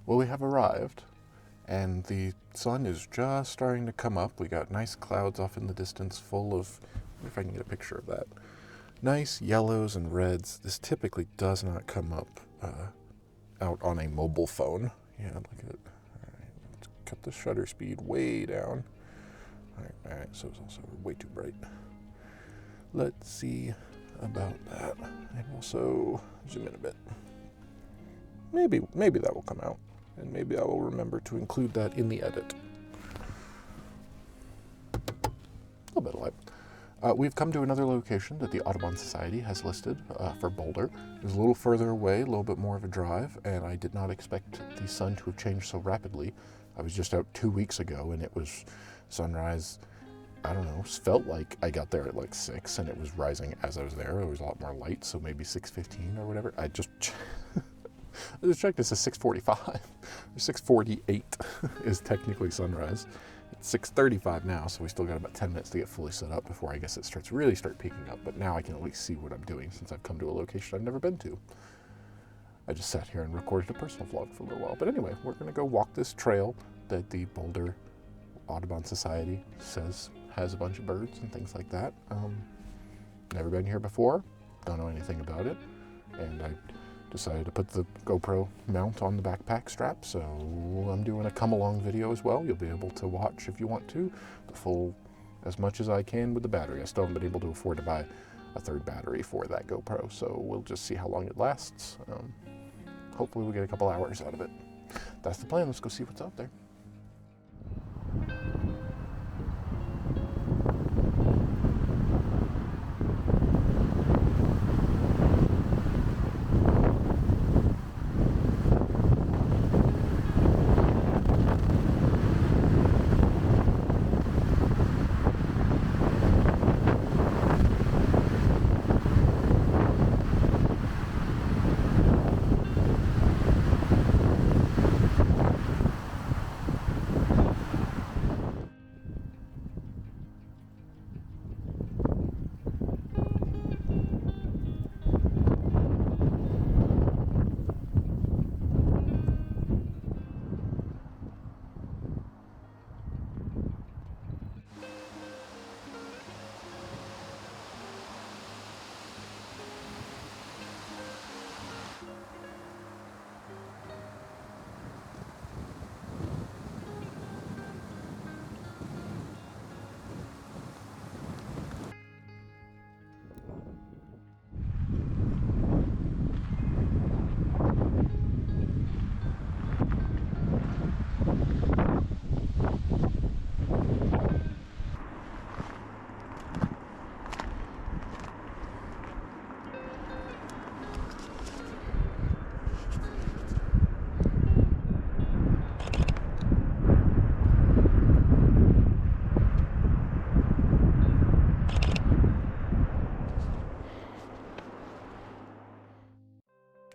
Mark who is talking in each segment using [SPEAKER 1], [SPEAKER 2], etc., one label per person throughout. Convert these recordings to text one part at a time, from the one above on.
[SPEAKER 1] Well, we have arrived, and the sun is just starting to come up. We got nice clouds off in the distance full of, I wonder if I can get a picture of that. Nice yellows and reds. This typically does not come up out on a mobile phone. Yeah, look at it. All right, let's cut the shutter speed way down. All right, so it's also way too bright. Let's see about that. And also zoom in a bit. Maybe that will come out. And maybe I will remember to include that in the edit. A little bit of light. We've come to another location that the Audubon Society has listed for Boulder. It was a little further away, a little bit more of a drive, and I did not expect the sun to have changed so rapidly. I was just out 2 weeks ago, and it was sunrise, I don't know, felt like I got there at like 6, and it was rising as I was there. There was a lot more light, so maybe 6:15 or whatever. I just checked, this is 6:45. 6:48 is technically sunrise. It's 6:35 now, so we still got about 10 minutes to get fully set up before I guess it start peaking up. But now I can at least see what I'm doing since I've come to a location I've never been to. I just sat here and recorded a personal vlog for a little while. But anyway, we're going to go walk this trail that the Boulder Audubon Society says has a bunch of birds and things like that. Never been here before, don't know anything about it, and I decided to put the GoPro mount on the backpack strap, so I'm doing a come-along video as well. You'll be able to watch, if you want to, the full, as much as I can with the battery. I still haven't been able to afford to buy a third battery for that GoPro, so we'll just see how long it lasts. Hopefully we'll get a couple hours out of it. That's the plan. Let's go see what's out there.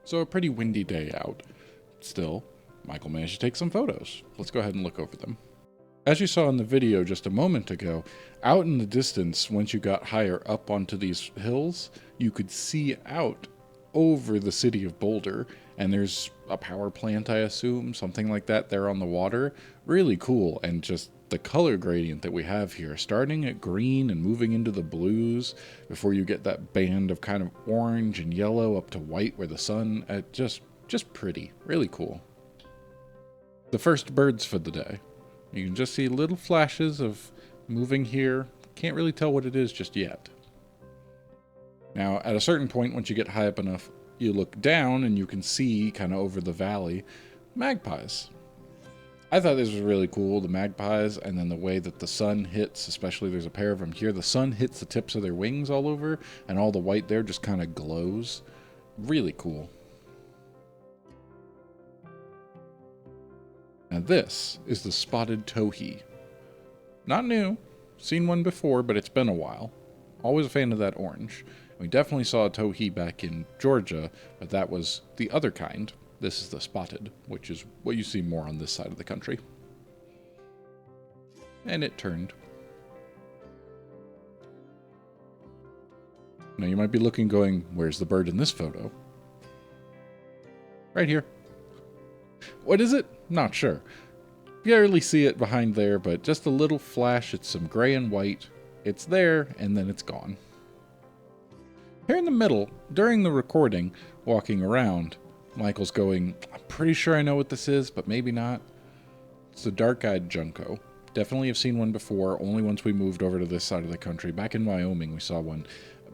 [SPEAKER 2] So a pretty windy day out. Still, Michael managed to take some photos. Let's go ahead and look over them. As you saw in the video just a moment ago, out in the distance, once you got higher up onto these hills, you could see out over the city of Boulder, and there's a power plant, I assume, something like that there on the water. Really cool, and just the color gradient that we have here, starting at green and moving into the blues before you get that band of kind of orange and yellow up to white where the sun, just pretty, really cool. The first birds for the day. You can just see little flashes of moving here. Can't really tell what it is just yet. Now, at a certain point, once you get high up enough, you look down and you can see, kind of over the valley, magpies. I thought this was really cool, the magpies, and then the way that the sun hits, especially there's a pair of them here, the sun hits the tips of their wings all over, and all the white there just kind of glows. Really cool. Now this is the spotted towhee. Not new, seen one before, but it's been a while. Always a fan of that orange. We definitely saw a towhee back in Georgia, but that was the other kind. This is the spotted, which is what you see more on this side of the country. And it turned. Now you might be looking going, where's the bird in this photo? Right here. What is it? Not sure. Barely see it behind there, but just a little flash. It's some gray and white. It's there, and then it's gone. Here in the middle, during the recording, walking around, Michael's going, I'm pretty sure I know what this is, but maybe not. It's the dark-eyed junco. Definitely have seen one before, only once we moved over to this side of the country. Back in Wyoming, we saw one.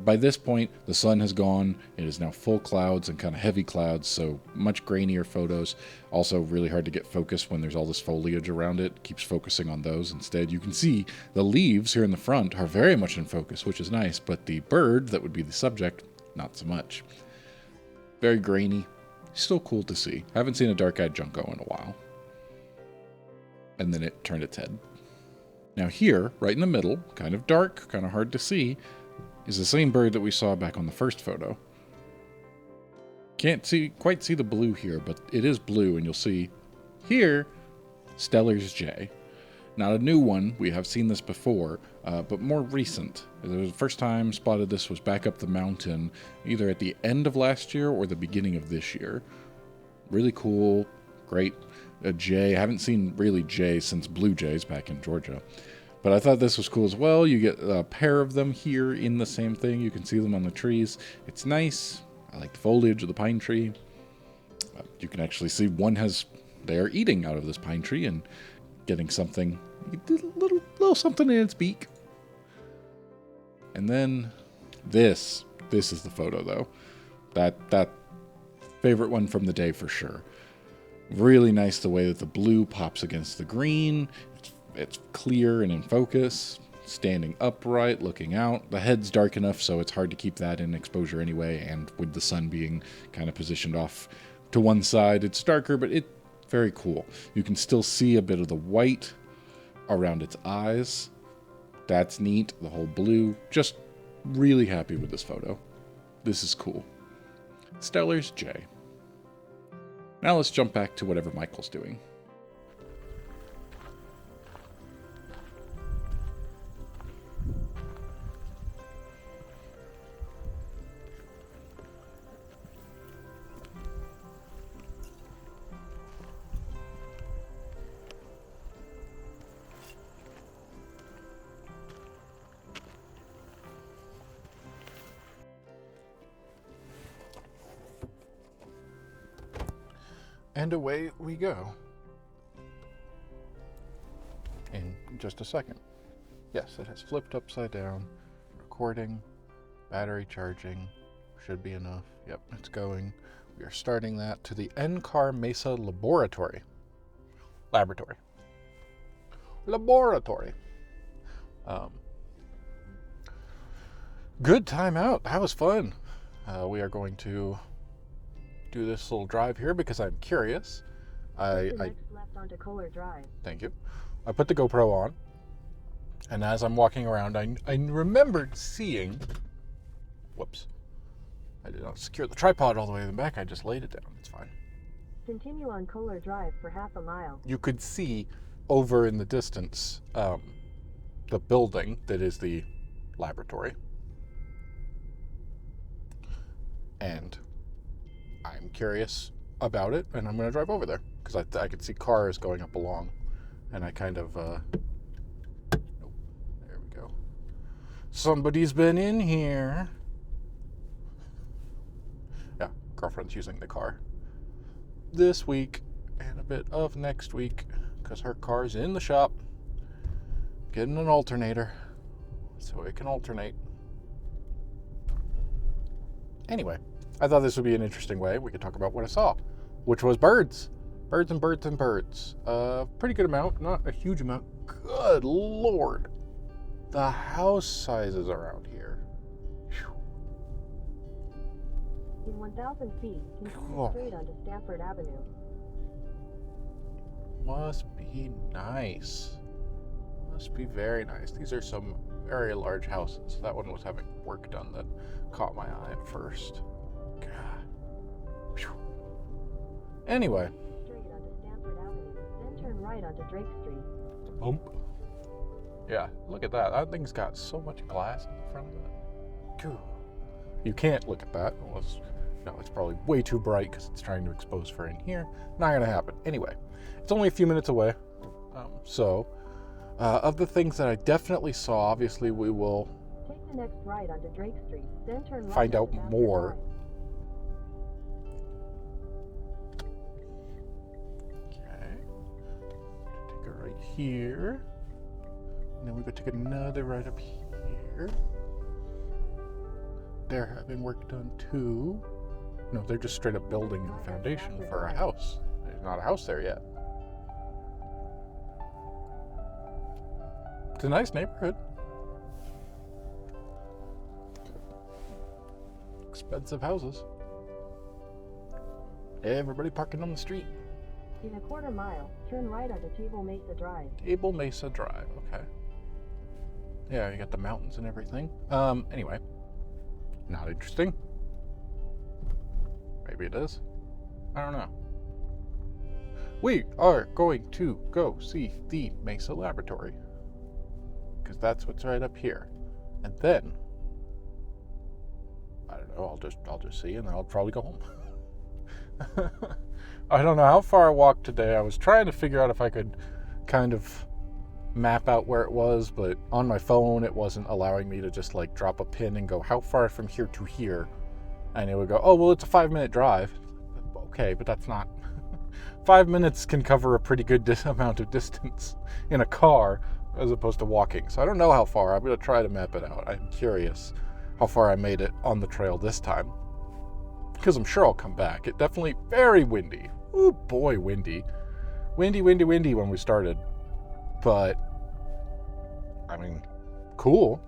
[SPEAKER 2] By this point, the sun has gone. It is now full clouds and kind of heavy clouds, so much grainier photos. Also really hard to get focus when there's all this foliage around it. Keeps focusing on those instead. You can see the leaves here in the front are very much in focus, which is nice, but the bird that would be the subject, not so much. Very grainy. Still cool to see. Haven't seen a dark-eyed junco in a while. And then it turned its head. Now here, right in the middle, kind of dark, kind of hard to see, is the same bird that we saw back on the first photo. Can't quite see the blue here, but it is blue, and you'll see here, Steller's jay. Not a new one, we have seen this before, but more recent. The first time spotted this was back up the mountain, either at the end of last year or the beginning of this year. Really cool, great. A jay. I haven't seen really jays since blue jays back in Georgia. But I thought this was cool as well. You get a pair of them here in the same thing. You can see them on the trees. It's nice. I like the foliage of the pine tree. You can actually see they are eating out of this pine tree and getting something, a little something in its beak. And then this is the photo though. That favorite one from the day for sure. Really nice the way that the blue pops against the green. It's clear and in focus. Standing upright, looking out. The head's dark enough so it's hard to keep that in exposure anyway, and with the sun being kind of positioned off to one side, it's darker, but it's very cool. You can still see a bit of the white around its eyes. That's neat. The whole blue. Just really happy with this photo. This is cool. Steller's jay. Now let's jump back to whatever Michael's doing.
[SPEAKER 1] And away we go. In just a second. Yes, it has flipped upside down. Recording, battery charging, should be enough. Yep, it's going. We are starting that to the NCAR Mesa Laboratory. Good time out. That was fun. We are going to do this little drive here because I'm curious.
[SPEAKER 3] Next left onto Kohler Drive.
[SPEAKER 1] Thank you. I put the GoPro on, and as I'm walking around, I remembered seeing. Whoops! I did not secure the tripod all the way in the back. I just laid it down. It's fine.
[SPEAKER 3] Continue on Kohler Drive for half a mile.
[SPEAKER 1] You could see over in the distance the building that is the laboratory, and I'm curious about it, and I'm going to drive over there because I could see cars going up along, and I kind of nope, there we go. Somebody's been in here. Yeah, girlfriend's using the car this week and a bit of next week because her car's in the shop getting an alternator so it can alternate. Anyway, I thought this would be an interesting way we could talk about what I saw, which was birds. Birds and birds and birds. Pretty good amount, not a huge amount. Good Lord. The house sizes around here. Whew.
[SPEAKER 3] In 1,000 feet, continue straight onto Stanford Avenue.
[SPEAKER 1] Must be nice. Must be very nice. These are some very large houses. That one was having work done that caught my eye at first. God. Whew. Anyway.
[SPEAKER 3] Straight onto Stanford Avenue, then turn right onto Drake Street.
[SPEAKER 1] Bump. Yeah, look at that. That thing's got so much glass in the front of it. Phew. You can't look at that unless No, it's probably way too bright because it's trying to expose for in here. Not going to happen. Anyway, it's only a few minutes away. Of the things that I definitely saw, obviously we will
[SPEAKER 3] Take the next right onto Drake Street, then turn right
[SPEAKER 1] find out
[SPEAKER 3] onto Bassett
[SPEAKER 1] more.
[SPEAKER 3] Drive.
[SPEAKER 1] Okay. Take it right here. And then we go take another right up here. They're having work done too. No, they're just straight up building the foundation for a house. There's not a house there yet. It's a nice neighborhood. Expensive houses. Everybody parking on the street.
[SPEAKER 3] In a quarter mile, turn right onto Table Mesa Drive.
[SPEAKER 1] Table Mesa Drive, okay. Yeah, you got the mountains and everything. Anyway. Not interesting. Maybe it is. I don't know. We are going to go see the Mesa Laboratory. Because that's what's right up here. And then I don't know, I'll just see and then I'll probably go home. I don't know how far I walked today. I was trying to figure out if I could kind of map out where it was, but on my phone it wasn't allowing me to just like drop a pin and go how far from here to here, and it would go, oh well, it's a 5-minute drive. Okay, but that's not 5 minutes can cover a pretty good amount of distance in a car as opposed to walking. So I don't know how far. I'm going to try to map it out. I'm curious how far I made it on the trail this time, because I'm sure I'll come back. It definitely very windy. Ooh boy, windy when we started. But, I mean, cool.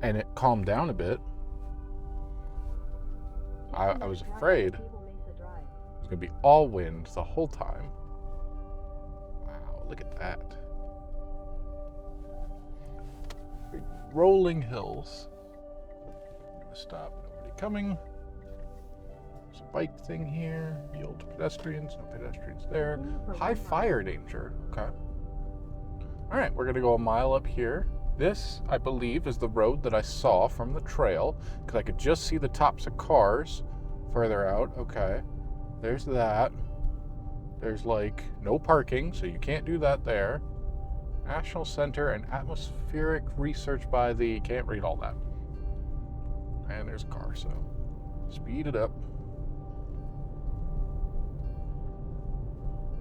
[SPEAKER 1] And it calmed down a bit. I was afraid it was going to be all wind the whole time. Wow, look at that. Big rolling hills. I'm going to stop. Nobody coming. There's a bike thing here. Yield to pedestrians. No pedestrians there. High fire danger. Okay. All right, we're going to go a mile up here. This, I believe, is the road that I saw from the trail, because I could just see the tops of cars further out. Okay, there's that. There's, like, no parking, so you can't do that there. National Center and Atmospheric Research by the... Can't read all that. And there's a car, so speed it up.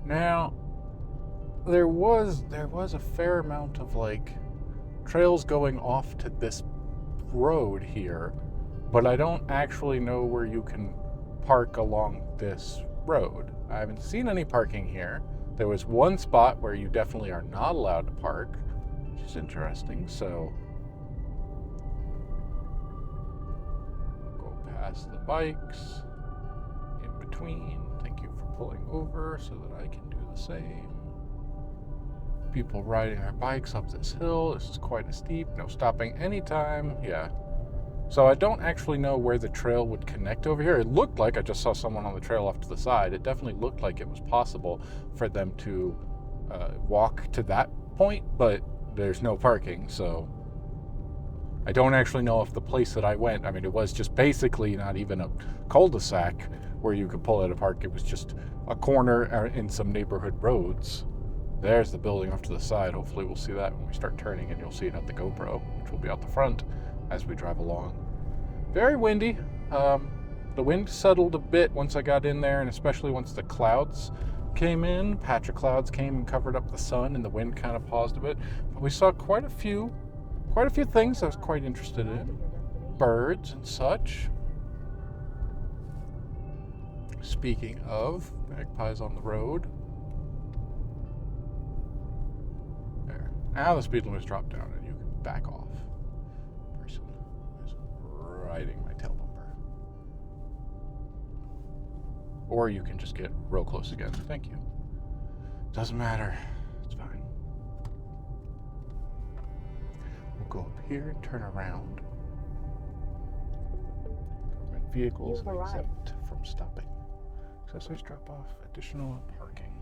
[SPEAKER 1] Now... There was a fair amount of like trails going off to this road here, but I don't actually know where you can park along this road. I haven't seen any parking here. There was one spot where you definitely are not allowed to park, which is interesting. So go past the bikes in between. Thank you for pulling over so that I can do the same. People riding their bikes up this hill. This is quite a steep. No stopping anytime. Yeah. So I don't actually know where the trail would connect over here. It looked like I just saw someone on the trail off to the side. It definitely looked like it was possible for them to walk to that point, but there's no parking. So I don't actually know if the place that I went, I mean, it was just basically not even a cul-de-sac where you could pull out a park. It was just a corner in some neighborhood roads. There's the building off to the side. Hopefully we'll see that when we start turning, and you'll see it at the GoPro, which will be out the front as we drive along. Very windy. The wind settled a bit once I got in there, and especially once the clouds came in. Patch of clouds came and covered up the sun, and the wind kind of paused a bit. But we saw quite a few things I was quite interested in. Birds and such. Speaking of, magpies on the road. Now the speed limit's dropped down and you can back off. Person is riding my tail bumper. Or you can just get real close again. Thank you. Doesn't matter. It's fine. We'll go up here and turn around. Government vehicles
[SPEAKER 3] You've arrived.
[SPEAKER 1] exempt from stopping. Accessories drop off. Additional parking.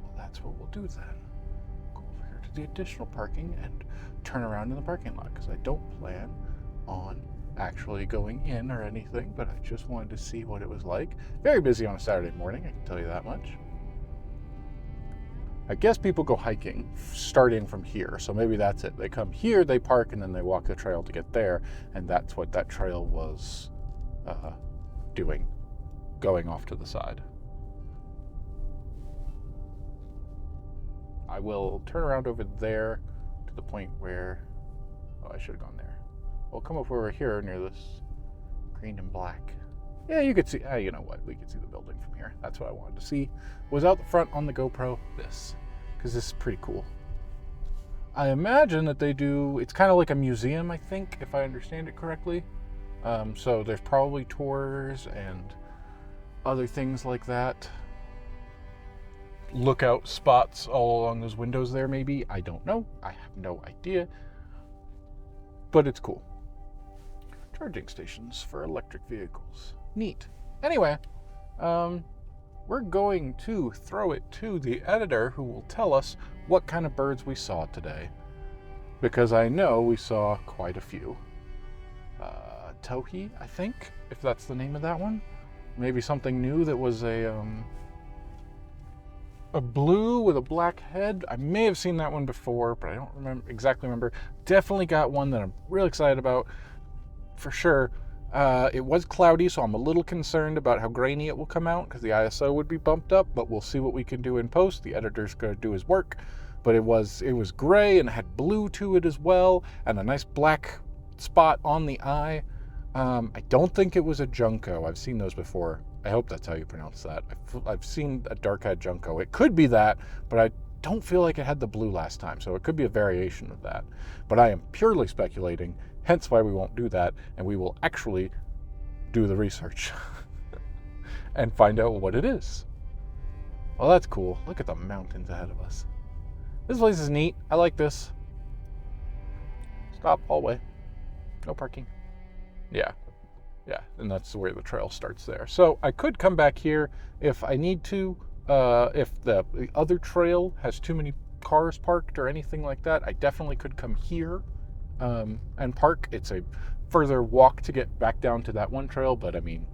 [SPEAKER 1] Well, that's what we'll do then. The additional parking and turn around in the parking lot, because I don't plan on actually going in or anything, but I just wanted to see what it was like. Very busy on a Saturday morning, I can tell you that much. I guess people go hiking starting from here, so maybe that's it. They come here, they park, and then they walk the trail to get there, and that's what that trail was doing, going off to the side. I will turn around over there to the point where, oh, I should have gone there. We'll come up over here near this green and black. Yeah, you could see, you know what, we could see the building from here. That's what I wanted to see. Was out the front on the GoPro, this, because this is pretty cool. I imagine that they do, it's kind of like a museum, I think, if I understand it correctly. So there's probably tours and other things like that. Lookout spots all along those windows there, maybe. I don't know. I have no idea. But it's cool. Charging stations for electric vehicles. Neat. Anyway, we're going to throw it to the editor who will tell us what kind of birds we saw today. Because I know we saw quite a few. Towhee, I think, if that's the name of that one. Maybe something new that was a blue with a black head. I may have seen that one before, but I don't exactly remember. Definitely got one that I'm really excited about, for sure. It was cloudy, so I'm a little concerned about how grainy it will come out, because the ISO would be bumped up, but we'll see what we can do in post. The editor's going to do his work, but it was gray and had blue to it as well, and a nice black spot on the eye. I don't think it was a junco. I've seen those before. I hope that's how you pronounce that. I've seen a dark-eyed junco. It could be that, but I don't feel like it had the blue last time, so it could be a variation of that. But I am purely speculating, hence why we won't do that, and we will actually do the research and find out what it is. Well, that's cool. Look at the mountains ahead of us. This place is neat. I like this. Stop, hallway. No parking. Yeah, and that's where the trail starts there. So I could come back here if I need to. If the other trail has too many cars parked or anything like that, I definitely could come here and park. It's a further walk to get back down to that one trail, but I mean,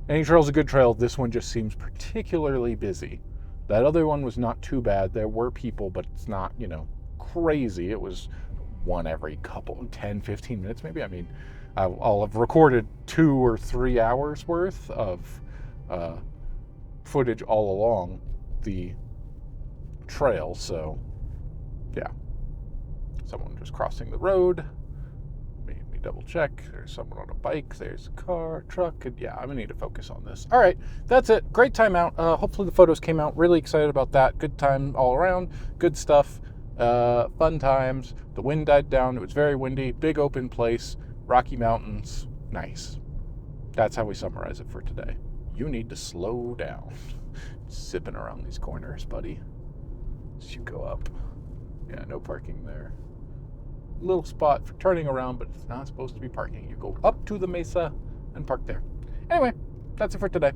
[SPEAKER 1] any trail's a good trail. This one just seems particularly busy. That other one was not too bad. There were people, but it's not, crazy. It was one every 10, 15 minutes maybe. I mean, I'll have recorded 2 or 3 hours worth of footage all along the trail, so yeah. Someone just crossing the road. Made me double check. There's someone on a bike. There's a car, truck, and yeah, I'm gonna need to focus on this. All right, that's it. Great time out. Hopefully the photos came out. Really excited about that. Good time all around. Good stuff. Fun times. The wind died down. It was very windy. Big open place. Rocky Mountains, nice. That's how we summarize it for today. You need to slow down. Zipping around these corners, buddy. As you go up. Yeah, no parking there. Little spot for turning around, but it's not supposed to be parking. You go up to the mesa and park there. Anyway, that's it for today.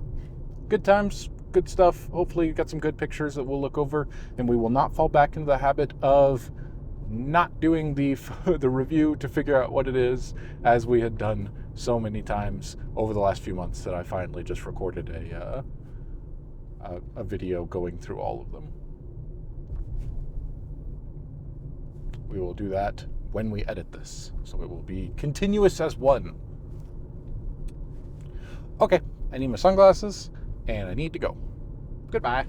[SPEAKER 1] Good times, good stuff. Hopefully you got some good pictures that we'll look over, and we will not fall back into the habit of not doing the review to figure out what it is, as we had done so many times over the last few months that I finally just recorded a video going through all of them. We will do that when we edit this, so it will be continuous as one. Okay, I need my sunglasses, and I need to go. Goodbye.